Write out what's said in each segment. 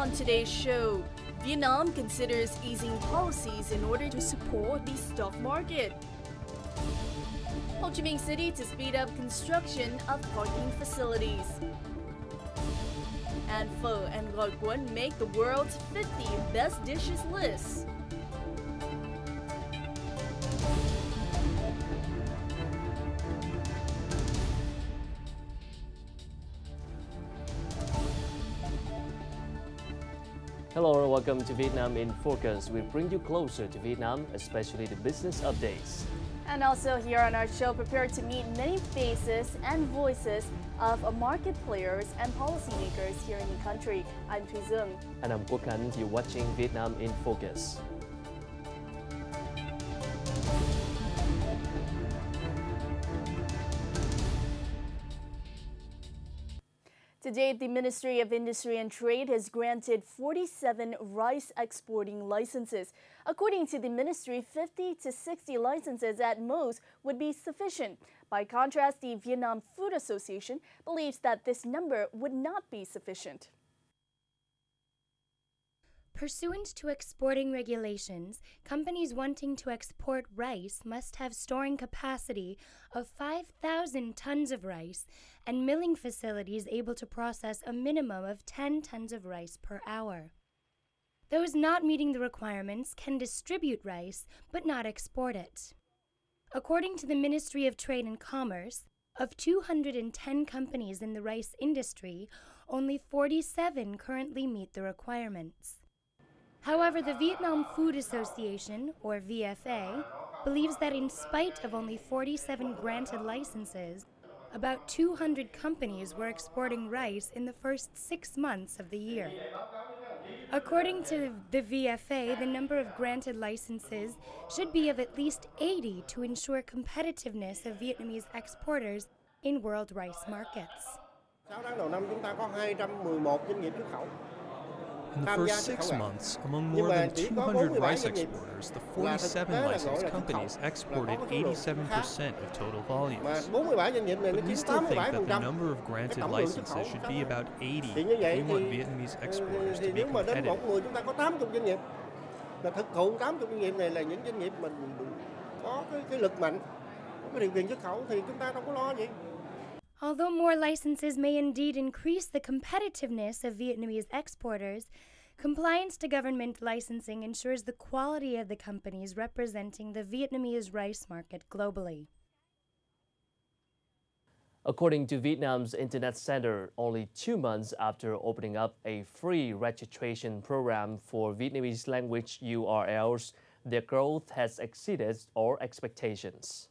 On today's show, Vietnam considers easing policies in order to support the stock market. Ho Chi Minh City to speed up construction of parking facilities. And pho and cuốn make the world's 50 best dishes list. Hello and welcome to Vietnam in Focus. We bring you closer to Vietnam, especially the business updates. And also here on our show, prepare to meet many faces and voices of market players and policymakers here in the country. I'm Thuy Dương. And I'm Quốc Khánh. You're watching Vietnam in Focus. To date, the Ministry of Industry and Trade has granted 47 rice exporting licenses. According to the ministry, 50 to 60 licenses at most would be sufficient. By contrast, the Vietnam Food Association believes that this number would not be sufficient. Pursuant to exporting regulations, companies wanting to export rice must have storing capacity of 5,000 tons of rice and milling facilities able to process a minimum of 10 tons of rice per hour. Those not meeting the requirements can distribute rice but not export it. According to the Ministry of Trade and Commerce, of 210 companies in the rice industry, only 47 currently meet the requirements. However, the Vietnam Food Association, or VFA, believes that in spite of only 47 granted licenses, about 200 companies were exporting rice in the first 6 months of the year. According to the VFA, the number of granted licenses should be of at least 80 to ensure competitiveness of Vietnamese exporters in world rice markets. In the first 6 months, among more than 200 rice exporters, the 47 licensed companies exported 87% of total volumes. But we still think that the number of granted licenses should be about 80 if we want Vietnamese exporters to be competitive. Although more licenses may indeed increase the competitiveness of Vietnamese exporters, compliance to government licensing ensures the quality of the companies representing the Vietnamese rice market globally. According to Vietnam's Internet Center, only 2 months after opening up a free registration program for Vietnamese language URLs, their growth has exceeded all expectations.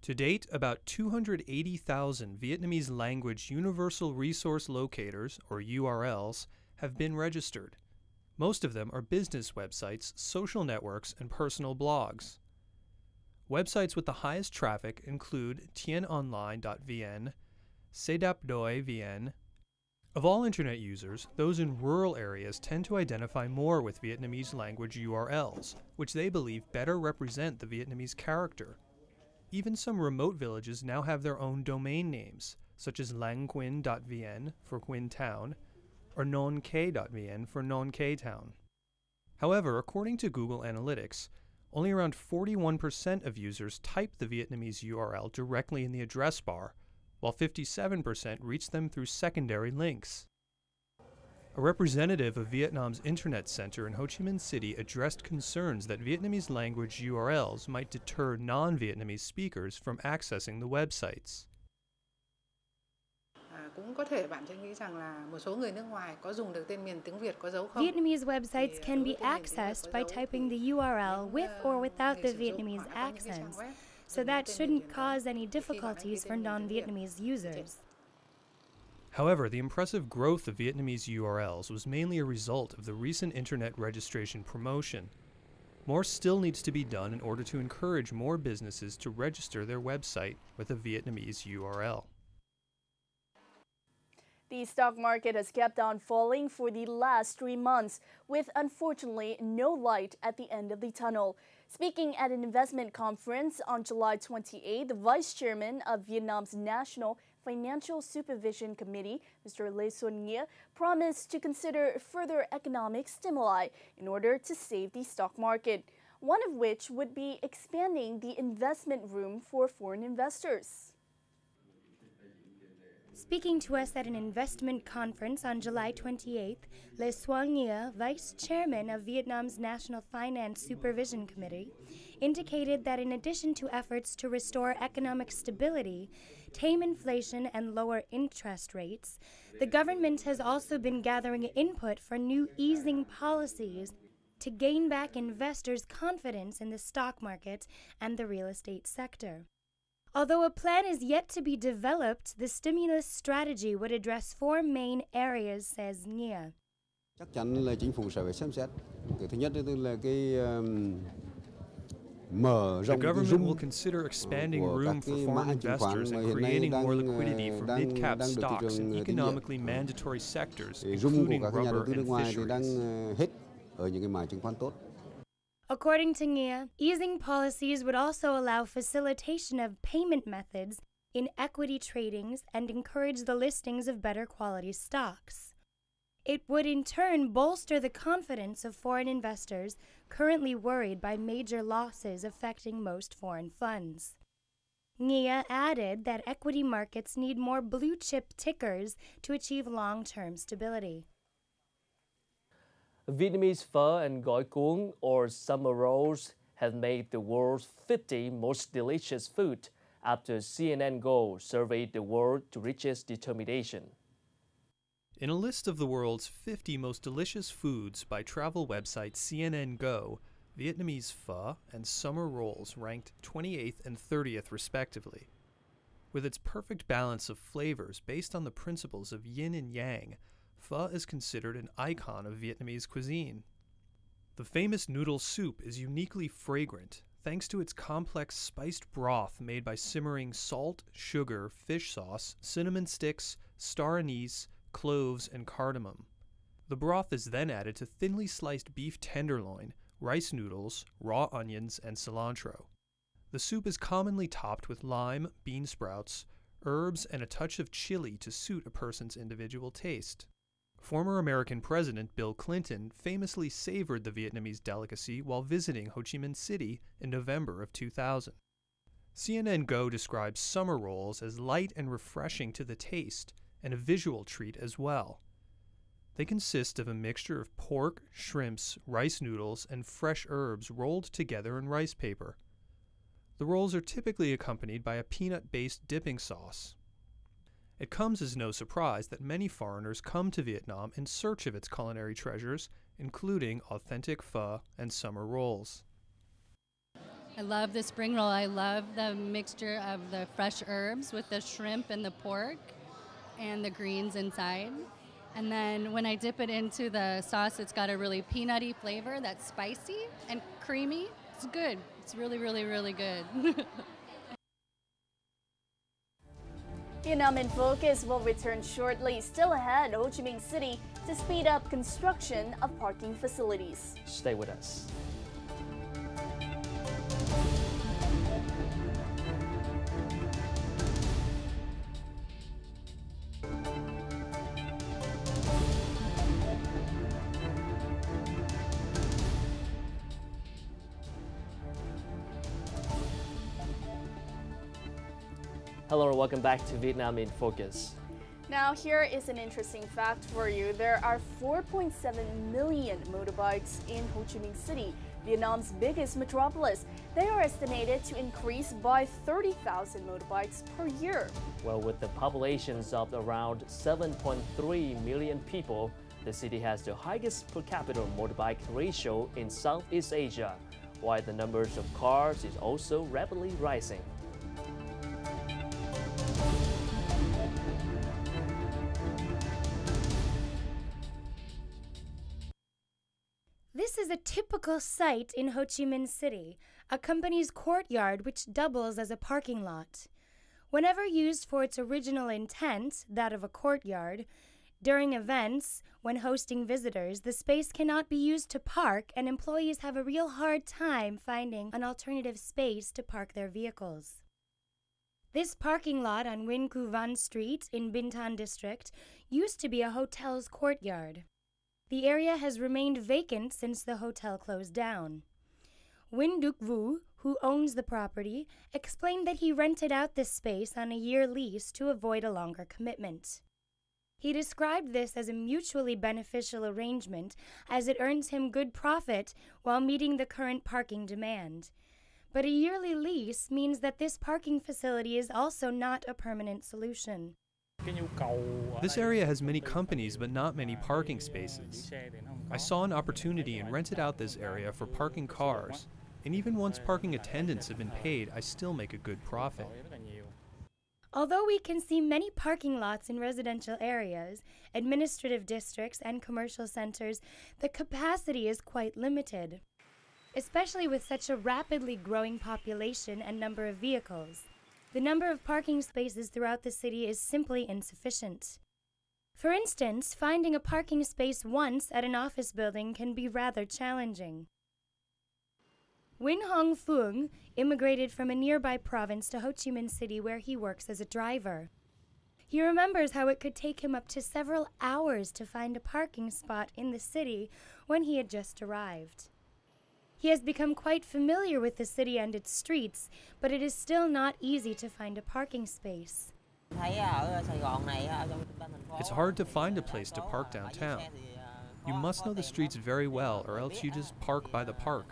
To date, about 280,000 Vietnamese language Universal Resource Locators, or URLs, have been registered. Most of them are business websites, social networks, and personal blogs. Websites with the highest traffic include tienonline.vn, sedapdoi.vn. Of all Internet users, those in rural areas tend to identify more with Vietnamese language URLs, which they believe better represent the Vietnamese character. Even some remote villages now have their own domain names, such as langquin.vn for Quin Town, or nonkay.vn for Nonkay Town. However, according to Google Analytics, only around 41% of users type the Vietnamese URL directly in the address bar, while 57% reach them through secondary links. A representative of Vietnam's Internet Center in Ho Chi Minh City addressed concerns that Vietnamese language URLs might deter non-Vietnamese speakers from accessing the websites. Vietnamese websites can be accessed by typing the URL with or without the Vietnamese accents, so that shouldn't cause any difficulties for non-Vietnamese users. However, the impressive growth of Vietnamese URLs was mainly a result of the recent Internet registration promotion. More still needs to be done in order to encourage more businesses to register their website with a Vietnamese URL. The stock market has kept on falling for the last 3 months, with unfortunately no light at the end of the tunnel. Speaking at an investment conference on July 28, the Vice Chairman of Vietnam's National Financial Supervision Committee, Mr. Lê Xuân Nghĩa, promised to consider further economic stimuli in order to save the stock market, one of which would be expanding the investment room for foreign investors. Speaking to us at an investment conference on July 28th, Lê Xuân Nghĩa, Vice Chairman of Vietnam's National Finance Supervision Committee, indicated that in addition to efforts to restore economic stability, tame inflation and lower interest rates, the government has also been gathering input for new easing policies to gain back investors' confidence in the stock market and the real estate sector. Although a plan is yet to be developed, the stimulus strategy would address four main areas, says Nghĩa. Chắc chắn là chính phủ sẽ phải xem xét. Cái thứ nhất là cái The government will consider expanding room for foreign investors and creating more liquidity for mid-cap stocks in economically mandatory sectors, including rubber and fisheries. According to Nghĩa, easing policies would also allow facilitation of payment methods in equity tradings and encourage the listings of better quality stocks. It would in turn bolster the confidence of foreign investors currently worried by major losses affecting most foreign funds. Nghĩa added that equity markets need more blue-chip tickers to achieve long-term stability. Vietnamese pho and cuốn, or summer rolls, have made the world's 50 most delicious food after CNN Go surveyed the world's richest determination. In a list of the world's 50 most delicious foods by travel website CNN Go, Vietnamese pho and summer rolls ranked 28th and 30th respectively. With its perfect balance of flavors based on the principles of yin and yang, pho is considered an icon of Vietnamese cuisine. The famous noodle soup is uniquely fragrant thanks to its complex spiced broth made by simmering salt, sugar, fish sauce, cinnamon sticks, star anise, cloves, and cardamom. The broth is then added to thinly sliced beef tenderloin, rice noodles, raw onions, and cilantro. The soup is commonly topped with lime, bean sprouts, herbs, and a touch of chili to suit a person's individual taste. Former American President Bill Clinton famously savored the Vietnamese delicacy while visiting Ho Chi Minh City in November of 2000. CNN Go describes summer rolls as light and refreshing to the taste, and a visual treat as well. They consist of a mixture of pork, shrimps, rice noodles, and fresh herbs rolled together in rice paper. The rolls are typically accompanied by a peanut-based dipping sauce. It comes as no surprise that many foreigners come to Vietnam in search of its culinary treasures, including authentic pho and summer rolls. I love the spring roll. I love the mixture of the fresh herbs with the shrimp and the pork and the greens inside. And then when I dip it into the sauce, it's got a really peanutty flavor that's spicy and creamy. It's good. It's really, really, really good. Vietnam in Focus will return shortly. Still ahead, Ho Chi Minh City to speed up construction of parking facilities. Stay with us. Hello and welcome back to Vietnam in Focus. Now here is an interesting fact for you. There are 4.7 million motorbikes in Ho Chi Minh City, Vietnam's biggest metropolis. They are estimated to increase by 30,000 motorbikes per year. Well, with the populations of around 7.3 million people, the city has the highest per capita motorbike ratio in Southeast Asia, while the numbers of cars is also rapidly rising. This is a typical site in Ho Chi Minh City, a company's courtyard which doubles as a parking lot. Whenever used for its original intent, that of a courtyard, during events, when hosting visitors, the space cannot be used to park and employees have a real hard time finding an alternative space to park their vehicles. This parking lot on Win Cu Van Street in Bintan district used to be a hotel's courtyard. The area has remained vacant since the hotel closed down. Win Duc Vu, who owns the property, explained that he rented out this space on a year lease to avoid a longer commitment. He described this as a mutually beneficial arrangement as it earns him good profit while meeting the current parking demand. But a yearly lease means that this parking facility is also not a permanent solution. This area has many companies but not many parking spaces. I saw an opportunity and rented out this area for parking cars. And even once parking attendants have been paid, I still make a good profit. Although we can see many parking lots in residential areas, administrative districts, and commercial centers, the capacity is quite limited, especially with such a rapidly growing population and number of vehicles. The number of parking spaces throughout the city is simply insufficient. For instance, finding a parking space once at an office building can be rather challenging. Win Hong Phuong immigrated from a nearby province to Ho Chi Minh City where he works as a driver. He remembers how it could take him up to several hours to find a parking spot in the city when he had just arrived. He has become quite familiar with the city and its streets, but it is still not easy to find a parking space. It's hard to find a place to park downtown. You must know the streets very well, or else you just park by the park.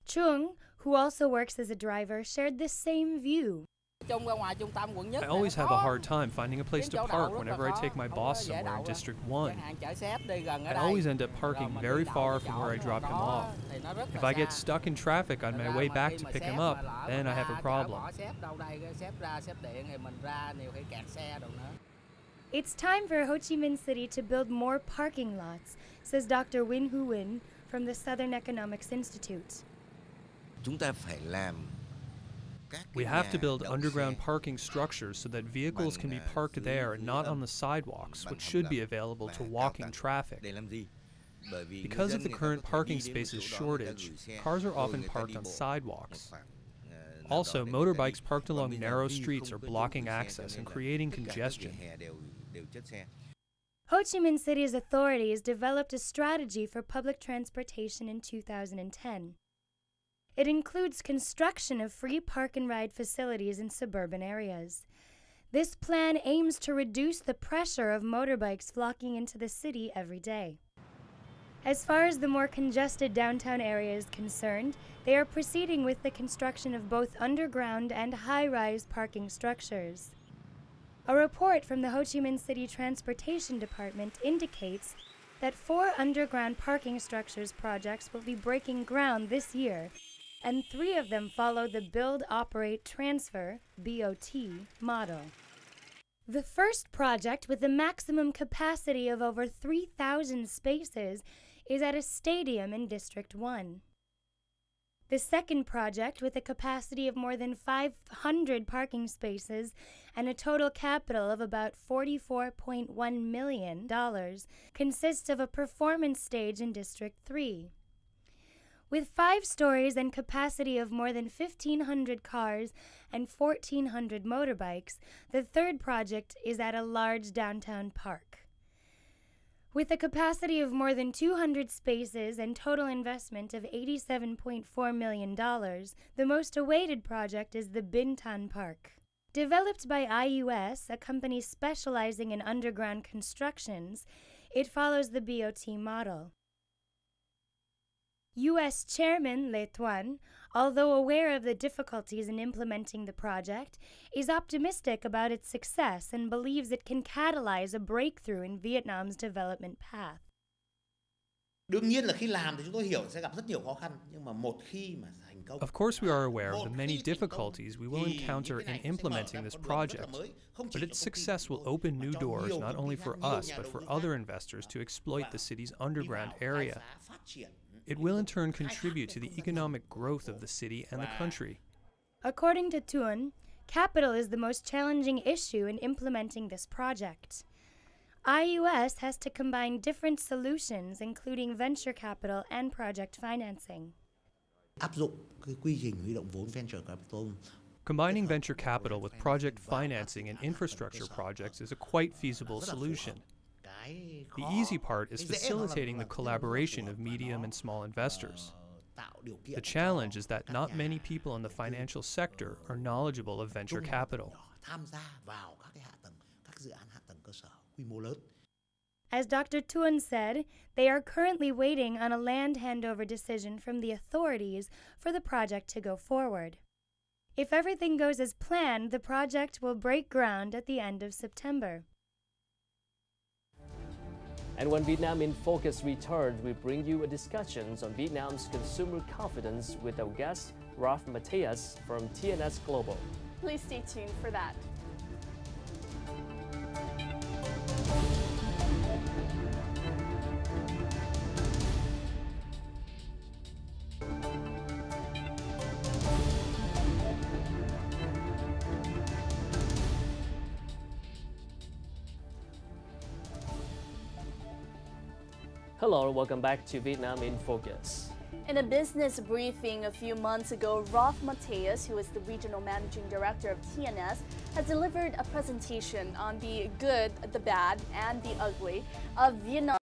Chung, who also works as a driver, shared the same view. I always have a hard time finding a place to park whenever I take my boss somewhere in District 1. I always end up parking very far from where I drop him off. If I get stuck in traffic on my way back to pick him up, then I have a problem. It's time for Ho Chi Minh City to build more parking lots, says Dr. Win Hu Win from the Southern Economics Institute. We have to build underground parking structures so that vehicles can be parked there and not on the sidewalks, which should be available to walking traffic. Because of the current parking spaces shortage, cars are often parked on sidewalks. Also, motorbikes parked along narrow streets are blocking access and creating congestion. Ho Chi Minh City's authorities developed a strategy for public transportation in 2010. It includes construction of free park and ride facilities in suburban areas. This plan aims to reduce the pressure of motorbikes flocking into the city every day. As far as the more congested downtown area is concerned, they are proceeding with the construction of both underground and high-rise parking structures. A report from the Ho Chi Minh City Transportation Department indicates that 4 underground parking structures projects will be breaking ground this year, and 3 of them follow the Build, Operate, Transfer (BOT) model. The first project, with a maximum capacity of over 3,000 spaces, is at a stadium in District 1. The second project, with a capacity of more than 500 parking spaces and a total capital of about $44.1 million, consists of a performance stage in District 3. With 5 stories and capacity of more than 1,500 cars and 1,400 motorbikes, the third project is at a large downtown park. With a capacity of more than 200 spaces and total investment of $87.4 million, the most awaited project is the Bintan Park. Developed by IUS, a company specializing in underground constructions, it follows the BOT model. U.S. Chairman Tuan, although aware of the difficulties in implementing the project, is optimistic about its success and believes it can catalyze a breakthrough in Vietnam's development path. Of course we are aware of the many difficulties we will encounter in implementing this project, but its success will open new doors not only for us but for other investors to exploit the city's underground area. It will in turn contribute to the economic growth of the city and the country. According to Tuan, capital is the most challenging issue in implementing this project. IUS has to combine different solutions, including venture capital and project financing. Áp dụng cái quy trình huy động vốn venture capital. Combining venture capital with project financing and infrastructure projects is a quite feasible solution. The easy part is facilitating the collaboration of medium and small investors. The challenge is that not many people in the financial sector are knowledgeable of venture capital. As Dr. Tuan said, they are currently waiting on a land handover decision from the authorities for the project to go forward. If everything goes as planned, the project will break ground at the end of September. And when Vietnam in Focus returns, we bring you a discussion on Vietnam's consumer confidence with our guest, Ralph Mateus from TNS Global. Please stay tuned for that. Hello and welcome back to Vietnam in Focus. In a business briefing a few months ago, Ralph Mateus, who is the Regional Managing Director of TNS, has delivered a presentation on the good, the bad, and the ugly of Vietnam.